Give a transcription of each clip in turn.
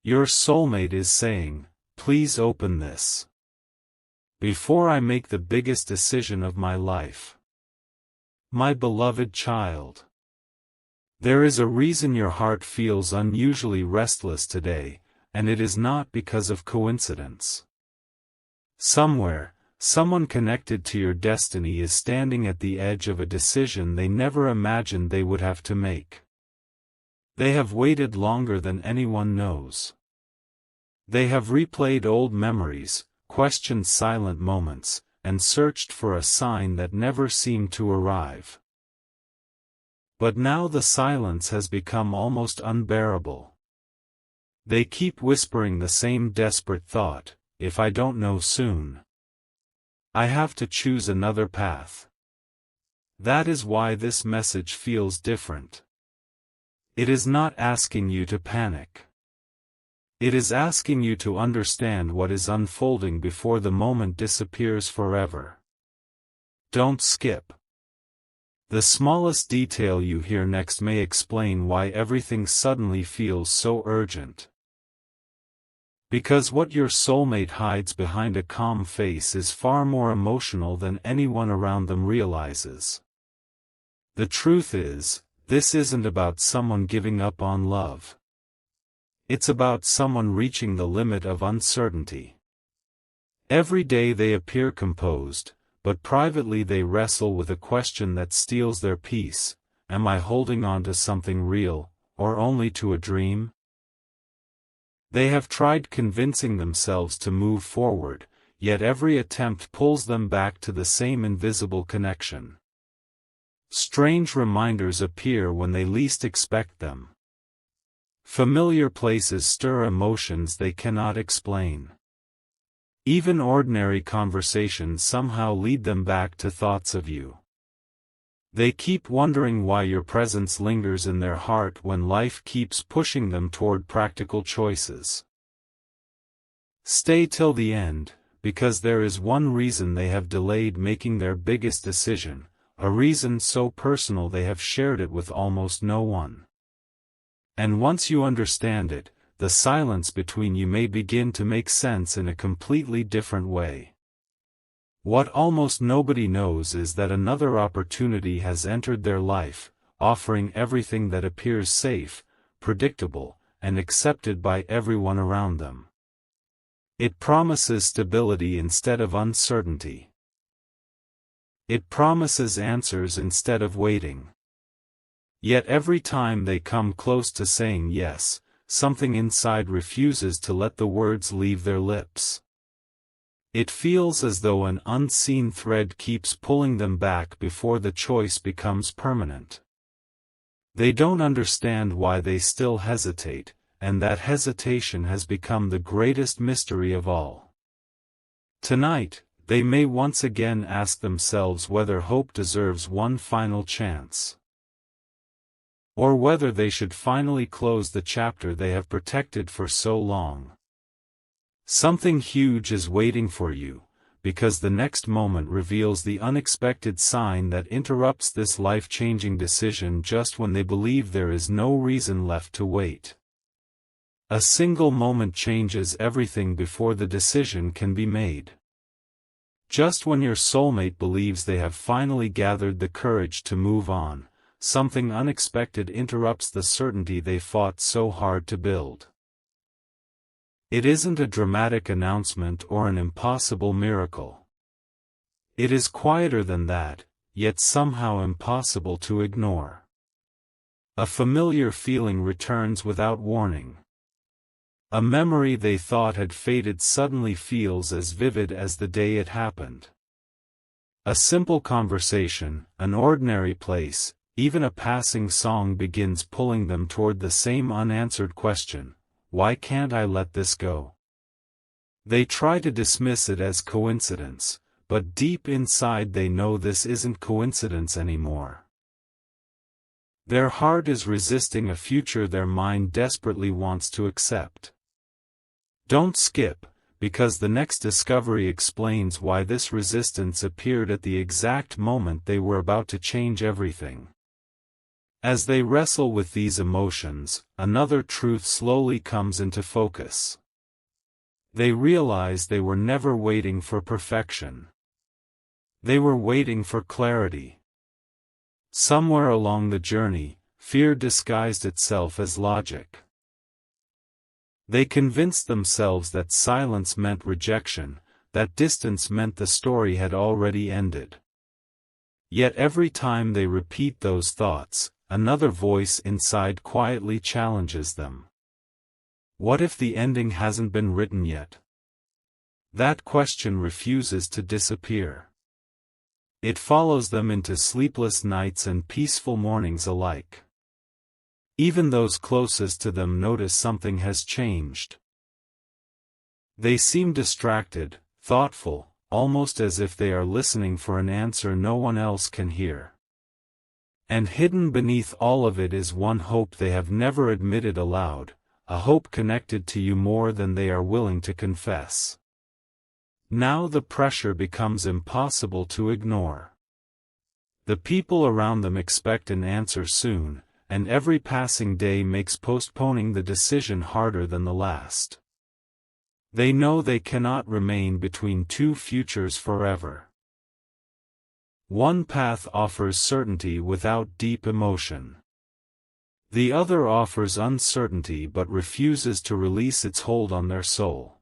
Your soulmate is saying, please open this. Before I make the biggest decision of my life. My beloved child. There is a reason your heart feels unusually restless today, and it is not because of coincidence. Somewhere, someone connected to your destiny is standing at the edge of a decision they never imagined they would have to make. They have waited longer than anyone knows. They have replayed old memories, questioned silent moments, and searched for a sign that never seemed to arrive. But now the silence has become almost unbearable. They keep whispering the same desperate thought, if I don't know soon, I have to choose another path. That is why this message feels different. It is not asking you to panic. It is asking you to understand what is unfolding before the moment disappears forever. Don't skip. The smallest detail you hear next may explain why everything suddenly feels so urgent. Because what your soulmate hides behind a calm face is far more emotional than anyone around them realizes. The truth is, this isn't about someone giving up on love. It's about someone reaching the limit of uncertainty. Every day they appear composed, but privately they wrestle with a question that steals their peace: am I holding on to something real, or only to a dream? They have tried convincing themselves to move forward, yet every attempt pulls them back to the same invisible connection. Strange reminders appear when they least expect them. Familiar places stir emotions they cannot explain. Even ordinary conversations somehow lead them back to thoughts of you. They keep wondering why your presence lingers in their heart when life keeps pushing them toward practical choices. Stay till the end, because there is one reason they have delayed making their biggest decision, a reason so personal they have shared it with almost no one. And once you understand it, the silence between you may begin to make sense in a completely different way. What almost nobody knows is that another opportunity has entered their life, offering everything that appears safe, predictable, and accepted by everyone around them. It promises stability instead of uncertainty. It promises answers instead of waiting. Yet every time they come close to saying yes, something inside refuses to let the words leave their lips. It feels as though an unseen thread keeps pulling them back before the choice becomes permanent. They don't understand why they still hesitate, and that hesitation has become the greatest mystery of all. Tonight, they may once again ask themselves whether hope deserves one final chance. Or whether they should finally close the chapter they have protected for so long. Something huge is waiting for you, because the next moment reveals the unexpected sign that interrupts this life-changing decision just when they believe there is no reason left to wait. A single moment changes everything before the decision can be made. Just when your soulmate believes they have finally gathered the courage to move on, something unexpected interrupts the certainty they fought so hard to build. It isn't a dramatic announcement or an impossible miracle. It is quieter than that, yet somehow impossible to ignore. A familiar feeling returns without warning. A memory they thought had faded suddenly feels as vivid as the day it happened. A simple conversation, an ordinary place, even a passing song begins pulling them toward the same unanswered question: why can't I let this go? They try to dismiss it as coincidence, but deep inside they know this isn't coincidence anymore. Their heart is resisting a future their mind desperately wants to accept. Don't skip, because the next discovery explains why this resistance appeared at the exact moment they were about to change everything. As they wrestle with these emotions, another truth slowly comes into focus. They realize they were never waiting for perfection. They were waiting for clarity. Somewhere along the journey, fear disguised itself as logic. They convinced themselves that silence meant rejection, that distance meant the story had already ended. Yet every time they repeat those thoughts, another voice inside quietly challenges them. What if the ending hasn't been written yet? That question refuses to disappear. It follows them into sleepless nights and peaceful mornings alike. Even those closest to them notice something has changed. They seem distracted, thoughtful, almost as if they are listening for an answer no one else can hear. And hidden beneath all of it is one hope they have never admitted aloud, a hope connected to you more than they are willing to confess. Now the pressure becomes impossible to ignore. The people around them expect an answer soon, and every passing day makes postponing the decision harder than the last. They know they cannot remain between two futures forever. One path offers certainty without deep emotion. The other offers uncertainty but refuses to release its hold on their soul.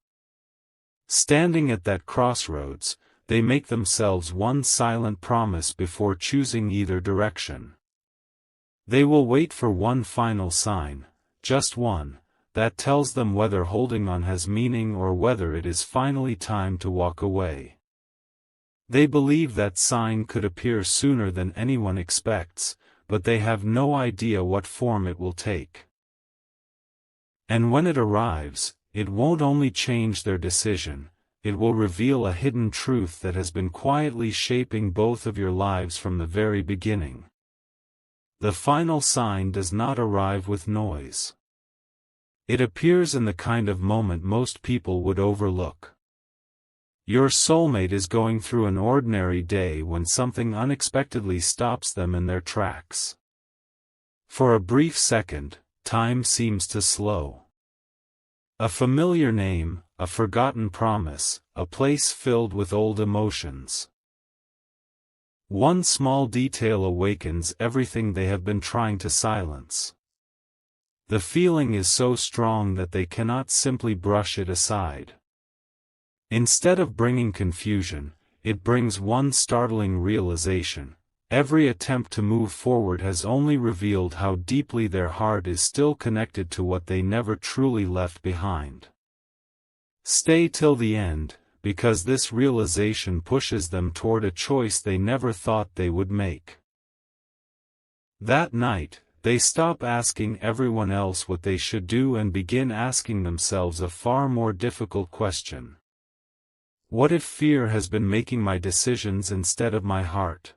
Standing at that crossroads, they make themselves one silent promise before choosing either direction. They will wait for one final sign, just one, that tells them whether holding on has meaning or whether it is finally time to walk away. They believe that sign could appear sooner than anyone expects, but they have no idea what form it will take. And when it arrives, it won't only change their decision, it will reveal a hidden truth that has been quietly shaping both of your lives from the very beginning. The final sign does not arrive with noise. It appears in the kind of moment most people would overlook. Your soulmate is going through an ordinary day when something unexpectedly stops them in their tracks. For a brief second, time seems to slow. A familiar name, a forgotten promise, a place filled with old emotions. One small detail awakens everything they have been trying to silence. The feeling is so strong that they cannot simply brush it aside. Instead of bringing confusion, it brings one startling realization. Every attempt to move forward has only revealed how deeply their heart is still connected to what they never truly left behind. Stay till the end, because this realization pushes them toward a choice they never thought they would make. That night, they stop asking everyone else what they should do and begin asking themselves a far more difficult question. What if fear has been making my decisions instead of my heart?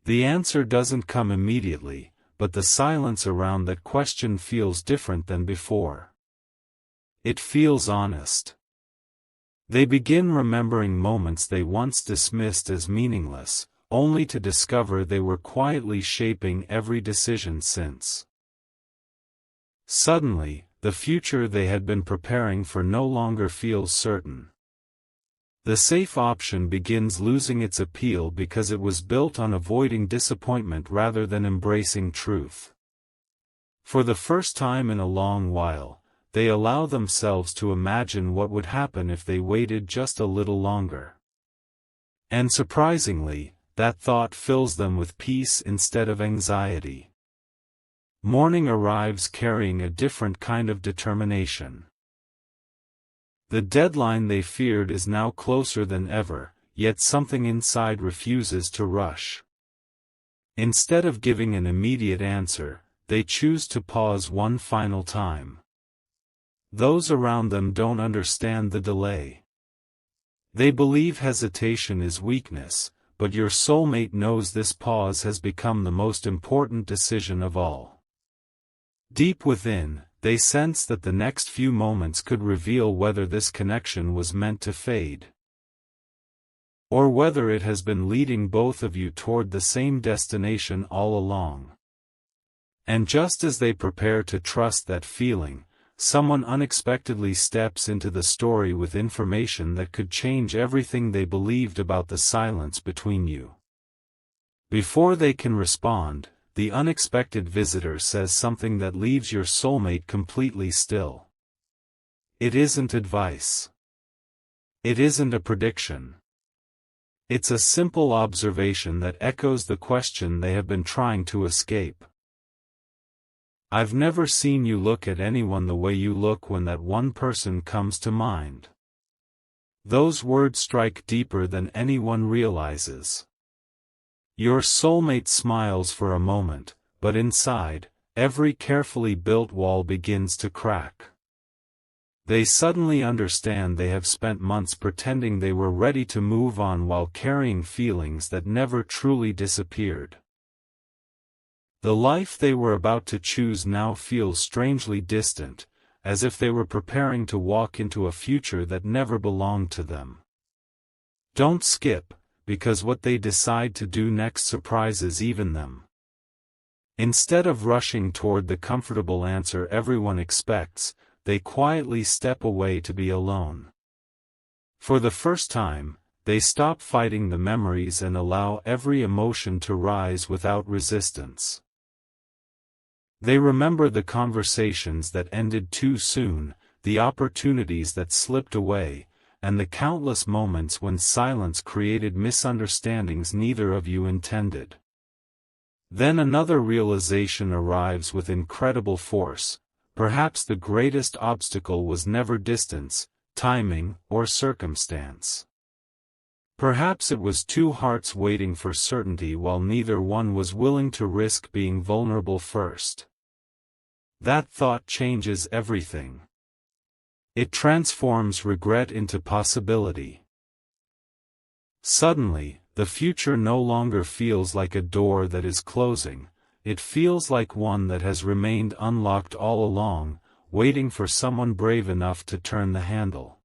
The answer doesn't come immediately, but the silence around that question feels different than before. It feels honest. They begin remembering moments they once dismissed as meaningless, only to discover they were quietly shaping every decision since. Suddenly, the future they had been preparing for no longer feels certain. The safe option begins losing its appeal because it was built on avoiding disappointment rather than embracing truth. For the first time in a long while, they allow themselves to imagine what would happen if they waited just a little longer. And surprisingly, that thought fills them with peace instead of anxiety. Morning arrives carrying a different kind of determination. The deadline they feared is now closer than ever, yet something inside refuses to rush. Instead of giving an immediate answer, they choose to pause one final time. Those around them don't understand the delay. They believe hesitation is weakness, but your soulmate knows this pause has become the most important decision of all. Deep within, they sense that the next few moments could reveal whether this connection was meant to fade, or whether it has been leading both of you toward the same destination all along. And just as they prepare to trust that feeling, someone unexpectedly steps into the story with information that could change everything they believed about the silence between you. Before they can respond, the unexpected visitor says something that leaves your soulmate completely still. It isn't advice. It isn't a prediction. It's a simple observation that echoes the question they have been trying to escape. I've never seen you look at anyone the way you look when that one person comes to mind. Those words strike deeper than anyone realizes. Your soulmate smiles for a moment, but inside, every carefully built wall begins to crack. They suddenly understand they have spent months pretending they were ready to move on while carrying feelings that never truly disappeared. The life they were about to choose now feels strangely distant, as if they were preparing to walk into a future that never belonged to them. Don't skip, because what they decide to do next surprises even them. Instead of rushing toward the comfortable answer everyone expects, they quietly step away to be alone. For the first time, they stop fighting the memories and allow every emotion to rise without resistance. They remember the conversations that ended too soon, the opportunities that slipped away, and the countless moments when silence created misunderstandings neither of you intended. Then another realization arrives with incredible force. Perhaps the greatest obstacle was never distance, timing, or circumstance. Perhaps it was two hearts waiting for certainty while neither one was willing to risk being vulnerable first. That thought changes everything. It transforms regret into possibility. Suddenly, the future no longer feels like a door that is closing, it feels like one that has remained unlocked all along, waiting for someone brave enough to turn the handle.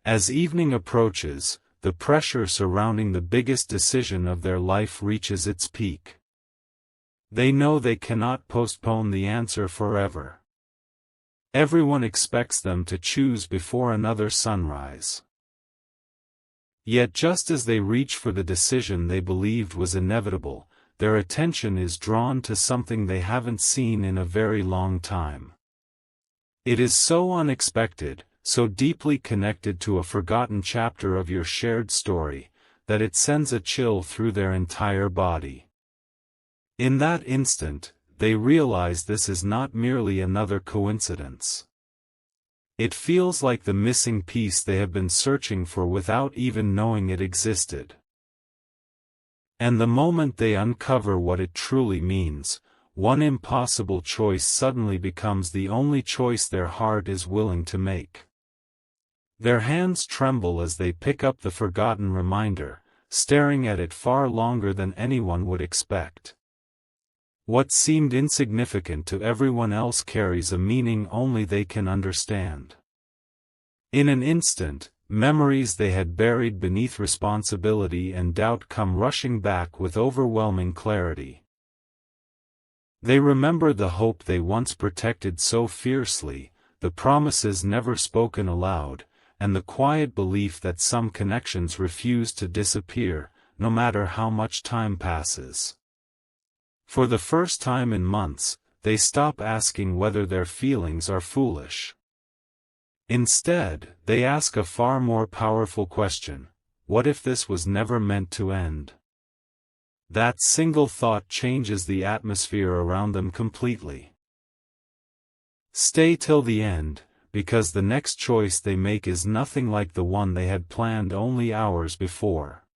As evening approaches, the pressure surrounding the biggest decision of their life reaches its peak. They know they cannot postpone the answer forever. Everyone expects them to choose before another sunrise. Yet just as they reach for the decision they believed was inevitable, their attention is drawn to something they haven't seen in a very long time. It is so unexpected, so deeply connected to a forgotten chapter of your shared story, that it sends a chill through their entire body. In that instant, they realize this is not merely another coincidence. It feels like the missing piece they have been searching for without even knowing it existed. And the moment they uncover what it truly means, one impossible choice suddenly becomes the only choice their heart is willing to make. Their hands tremble as they pick up the forgotten reminder, staring at it far longer than anyone would expect. What seemed insignificant to everyone else carries a meaning only they can understand. In an instant, memories they had buried beneath responsibility and doubt come rushing back with overwhelming clarity. They remember the hope they once protected so fiercely, the promises never spoken aloud, and the quiet belief that some connections refuse to disappear, no matter how much time passes. For the first time in months, they stop asking whether their feelings are foolish. Instead, they ask a far more powerful question: what if this was never meant to end? That single thought changes the atmosphere around them completely. Stay till the end, because the next choice they make is nothing like the one they had planned only hours before.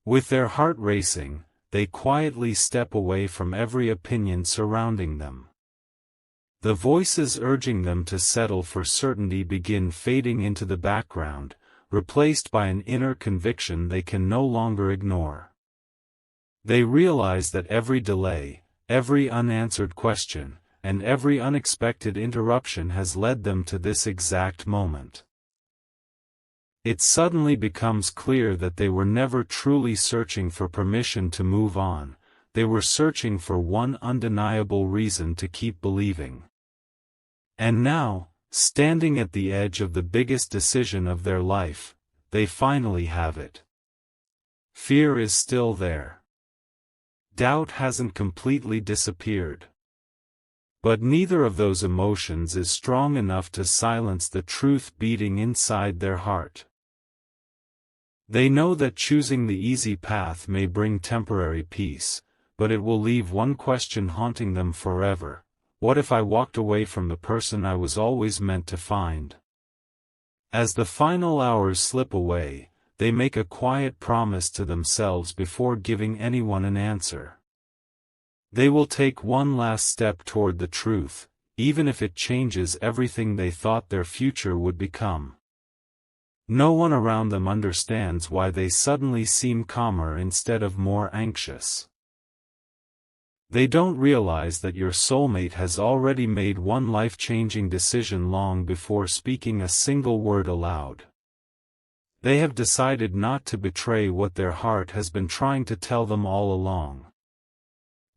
With their heart racing, they quietly step away from every opinion surrounding them. The voices urging them to settle for certainty begin fading into the background, replaced by an inner conviction they can no longer ignore. They realize that every delay, every unanswered question, and every unexpected interruption has led them to this exact moment. It suddenly becomes clear that they were never truly searching for permission to move on, they were searching for one undeniable reason to keep believing. And now, standing at the edge of the biggest decision of their life, they finally have it. Fear is still there. Doubt hasn't completely disappeared. But neither of those emotions is strong enough to silence the truth beating inside their heart. They know that choosing the easy path may bring temporary peace, but it will leave one question haunting them forever: what if I walked away from the person I was always meant to find? As the final hours slip away, they make a quiet promise to themselves before giving anyone an answer. They will take one last step toward the truth, even if it changes everything they thought their future would become. No one around them understands why they suddenly seem calmer instead of more anxious. They don't realize that your soulmate has already made one life-changing decision long before speaking a single word aloud. They have decided not to betray what their heart has been trying to tell them all along.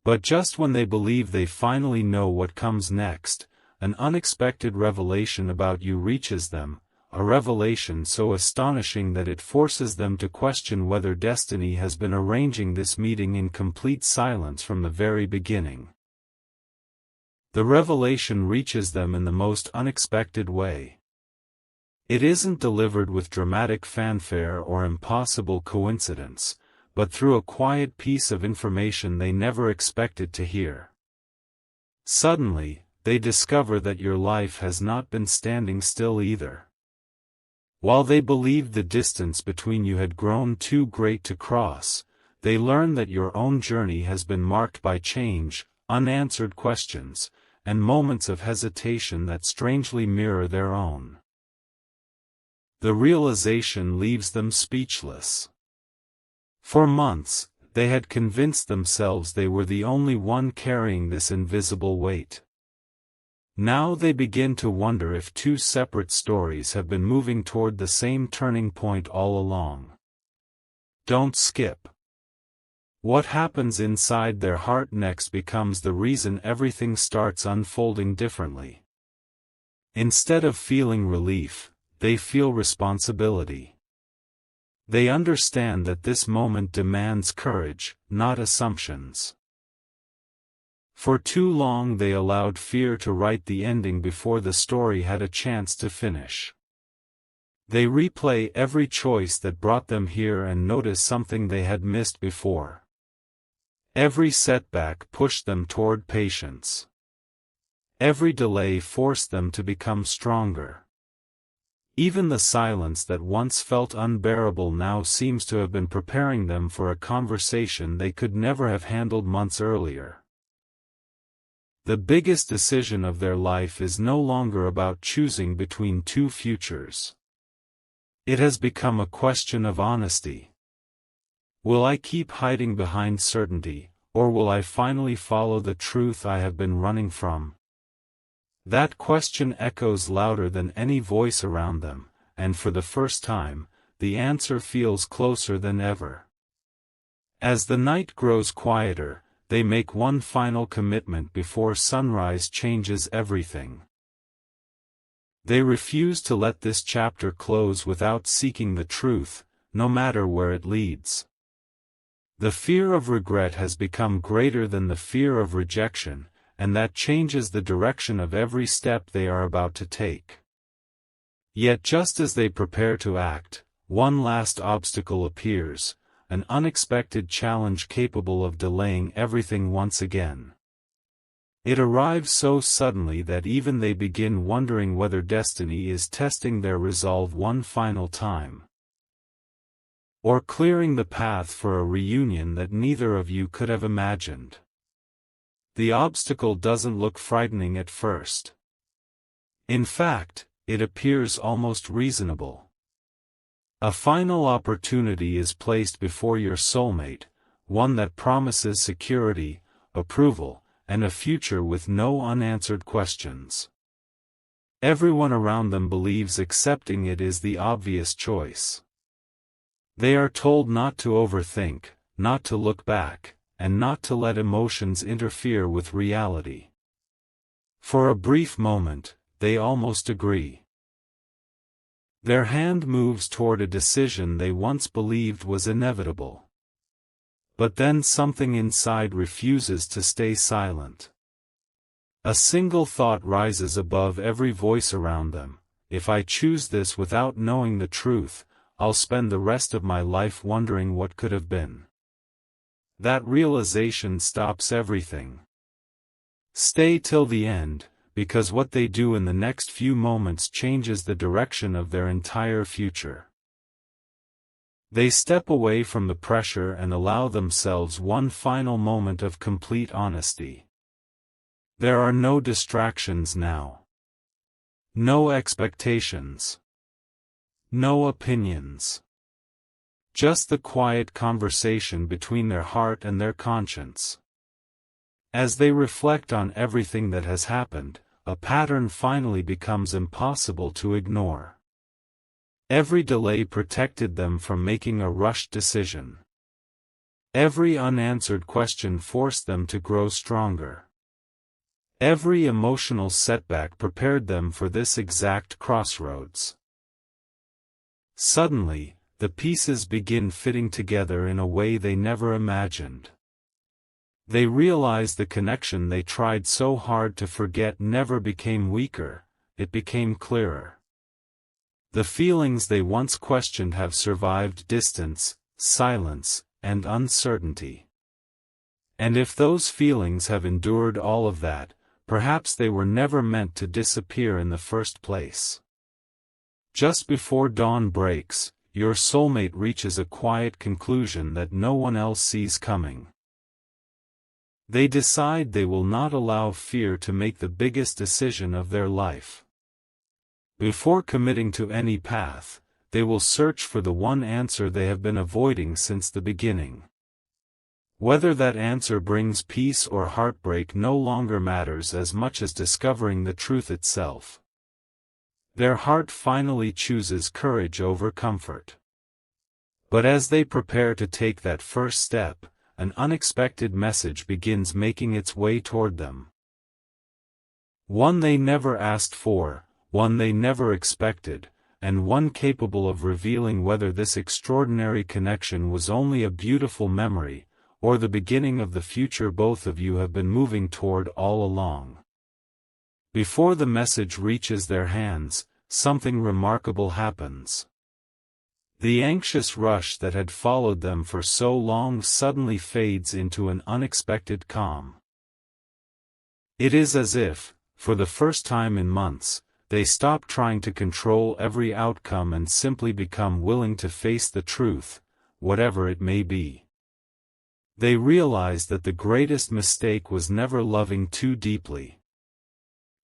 But just when they believe they finally know what comes next, an unexpected revelation about you reaches them, a revelation so astonishing that it forces them to question whether destiny has been arranging this meeting in complete silence from the very beginning. The revelation reaches them in the most unexpected way. It isn't delivered with dramatic fanfare or impossible coincidence, but through a quiet piece of information they never expected to hear. Suddenly, they discover that your life has not been standing still either. While they believed the distance between you had grown too great to cross, they learn that your own journey has been marked by change, unanswered questions, and moments of hesitation that strangely mirror their own. The realization leaves them speechless. For months, they had convinced themselves they were the only one carrying this invisible weight. Now they begin to wonder if two separate stories have been moving toward the same turning point all along. Don't skip. What happens inside their heart next becomes the reason everything starts unfolding differently. Instead of feeling relief, they feel responsibility. They understand that this moment demands courage, not assumptions. For too long they allowed fear to write the ending before the story had a chance to finish. They replay every choice that brought them here and notice something they had missed before. Every setback pushed them toward patience. Every delay forced them to become stronger. Even the silence that once felt unbearable now seems to have been preparing them for a conversation they could never have handled months earlier. The biggest decision of their life is no longer about choosing between two futures. It has become a question of honesty. Will I keep hiding behind certainty, or will I finally follow the truth I have been running from? That question echoes louder than any voice around them, and for the first time, the answer feels closer than ever. As the night grows quieter, they make one final commitment before sunrise changes everything. They refuse to let this chapter close without seeking the truth, no matter where it leads. The fear of regret has become greater than the fear of rejection, and that changes the direction of every step they are about to take. Yet just as they prepare to act, one last obstacle appears, an unexpected challenge capable of delaying everything once again. It arrives so suddenly that even they begin wondering whether destiny is testing their resolve one final time, or clearing the path for a reunion that neither of you could have imagined. The obstacle doesn't look frightening at first. In fact, it appears almost reasonable. A final opportunity is placed before your soulmate, one that promises security, approval, and a future with no unanswered questions. Everyone around them believes accepting it is the obvious choice. They are told not to overthink, not to look back, and not to let emotions interfere with reality. For a brief moment, they almost agree. Their hand moves toward a decision they once believed was inevitable. But then something inside refuses to stay silent. A single thought rises above every voice around them: if I choose this without knowing the truth, I'll spend the rest of my life wondering what could have been. That realization stops everything. Stay till the end, because what they do in the next few moments changes the direction of their entire future. They step away from the pressure and allow themselves one final moment of complete honesty. There are no distractions now. No expectations. No opinions. Just the quiet conversation between their heart and their conscience. As they reflect on everything that has happened, a pattern finally becomes impossible to ignore. Every delay protected them from making a rushed decision. Every unanswered question forced them to grow stronger. Every emotional setback prepared them for this exact crossroads. Suddenly, the pieces begin fitting together in a way they never imagined. They realize the connection they tried so hard to forget never became weaker, it became clearer. The feelings they once questioned have survived distance, silence, and uncertainty. And if those feelings have endured all of that, perhaps they were never meant to disappear in the first place. Just before dawn breaks, your soulmate reaches a quiet conclusion that no one else sees coming. They decide they will not allow fear to make the biggest decision of their life. Before committing to any path, they will search for the one answer they have been avoiding since the beginning. Whether that answer brings peace or heartbreak no longer matters as much as discovering the truth itself. Their heart finally chooses courage over comfort. But as they prepare to take that first step, an unexpected message begins making its way toward them. One they never asked for, one they never expected, and one capable of revealing whether this extraordinary connection was only a beautiful memory, or the beginning of the future both of you have been moving toward all along. Before the message reaches their hands, something remarkable happens. The anxious rush that had followed them for so long suddenly fades into an unexpected calm. It is as if, for the first time in months, they stop trying to control every outcome and simply become willing to face the truth, whatever it may be. They realize that the greatest mistake was never loving too deeply.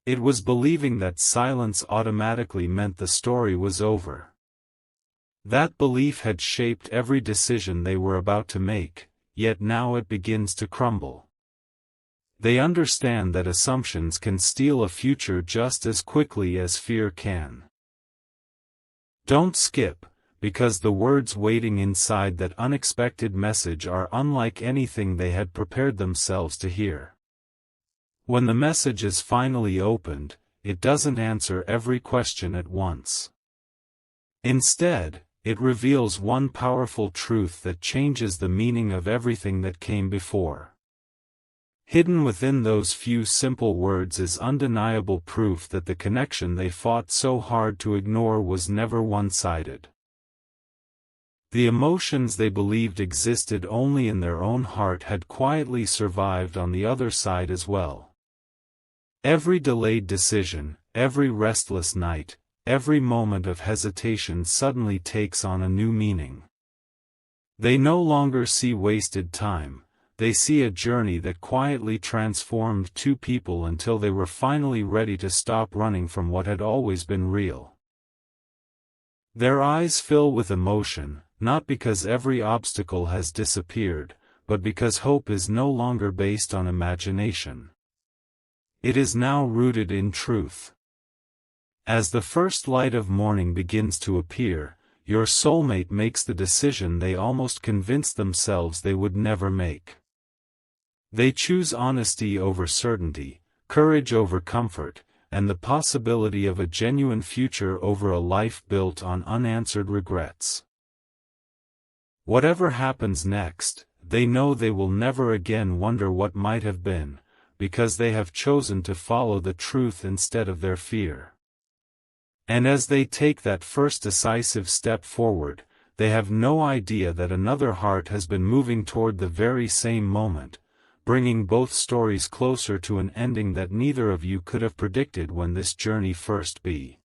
It was believing that silence automatically meant the story was over. That belief had shaped every decision they were about to make, yet now it begins to crumble. They understand that assumptions can steal a future just as quickly as fear can. Don't skip, because the words waiting inside that unexpected message are unlike anything they had prepared themselves to hear. When the message is finally opened, it doesn't answer every question at once. Instead, it reveals one powerful truth that changes the meaning of everything that came before. Hidden within those few simple words is undeniable proof that the connection they fought so hard to ignore was never one-sided. The emotions they believed existed only in their own heart had quietly survived on the other side as well. Every delayed decision, every restless night, every moment of hesitation suddenly takes on a new meaning. They no longer see wasted time, they see a journey that quietly transformed two people until they were finally ready to stop running from what had always been real. Their eyes fill with emotion, not because every obstacle has disappeared, but because hope is no longer based on imagination. It is now rooted in truth. As the first light of morning begins to appear, your soulmate makes the decision they almost convinced themselves they would never make. They choose honesty over certainty, courage over comfort, and the possibility of a genuine future over a life built on unanswered regrets. Whatever happens next, they know they will never again wonder what might have been, because they have chosen to follow the truth instead of their fear. And as they take that first decisive step forward, they have no idea that another heart has been moving toward the very same moment, bringing both stories closer to an ending that neither of you could have predicted when this journey first began.